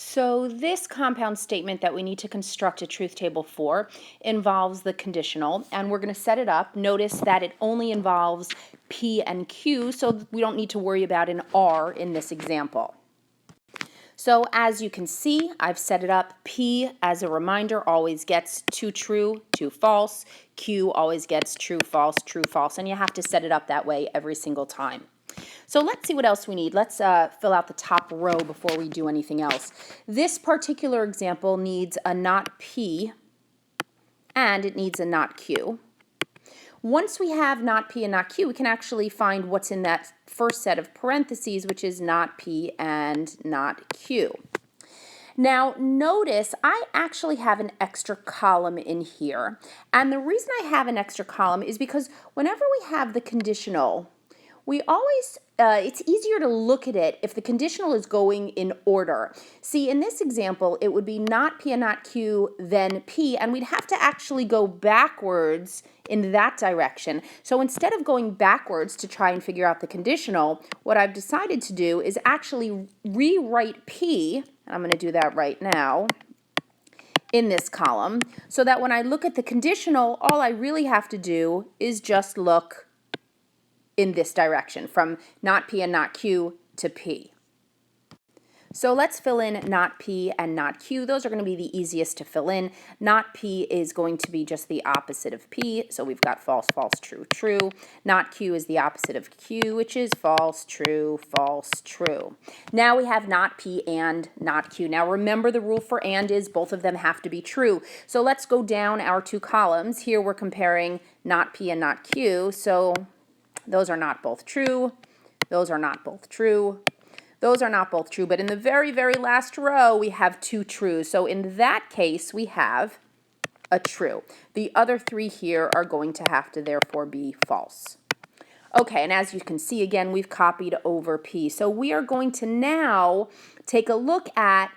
So this compound statement that we need to construct a truth table for involves the conditional, and we're going to set it up. Notice that it only involves P and Q, so we don't need to worry about an R in this example. So as you can see, I've set it up. P, as a reminder, always gets 2 true, 2 false. Q always gets true, false, and you have to set it up that way every single time. So let's see what else we need. Let's fill out the top row before we do anything else. This particular example needs a not P and it needs a not Q. Once we have not P and not Q, we can actually find what's in that first set of parentheses, which is not P and not Q. Now notice I actually have an extra column in here, and the reason I have an extra column is because whenever we have the conditional, we always, it's easier to look at it if the conditional is going in order. See, in this example, it would be not P and not Q, then P, and we'd have to actually go backwards in that direction. So instead of going backwards to try and figure out the conditional, what I've decided to do is actually rewrite P, and I'm going to do that right now, in this column, so that when I look at the conditional, all I really have to do is just look in this direction, from not P and not Q to P. So let's fill in not P and not Q. Those are going to be the easiest to fill in. Not P is going to be just the opposite of P, so we've got false, false, true, true. Not Q is the opposite of Q, which is false, true, false, true. Now we have not P and not Q. Now remember, the rule for and is both of them have to be true. So let's go down our two columns. Here we're comparing not P and not Q, so those are not both true. Those are not both true. Those are not both true. But in the very, very last row, we have two trues. So in that case, we have a true. The other three here are going to have to therefore be false. Okay, and as you can see, again, we've copied over P. So we are going to now take a look at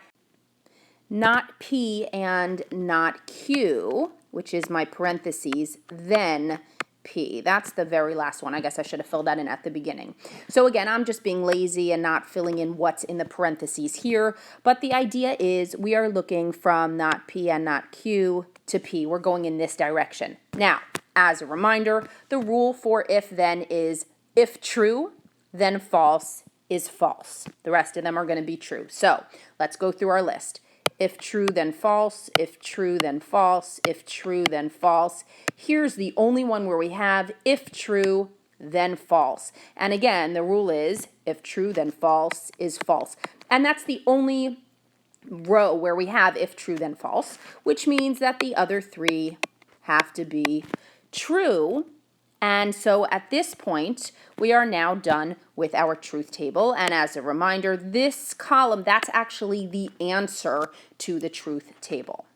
not P and not Q, which is my parentheses, then P. That's the very last one. I guess I should have filled that in at the beginning. So again, I'm just being lazy and not filling in what's in the parentheses here, but the idea is we are looking from not P and not Q to P. We're going in this direction. Now, as a reminder, the rule for if then is if true, then false is false. The rest of them are going to be true. So let's go through our list. If true, then false. If true, then false. If true, then false. Here's the only one where we have if true, then false. And again, the rule is if true, then false is false. And that's the only row where we have if true, then false, which means that the other three have to be true. And so at this point, we are now done with our truth table. And as a reminder, this column, that's actually the answer to the truth table.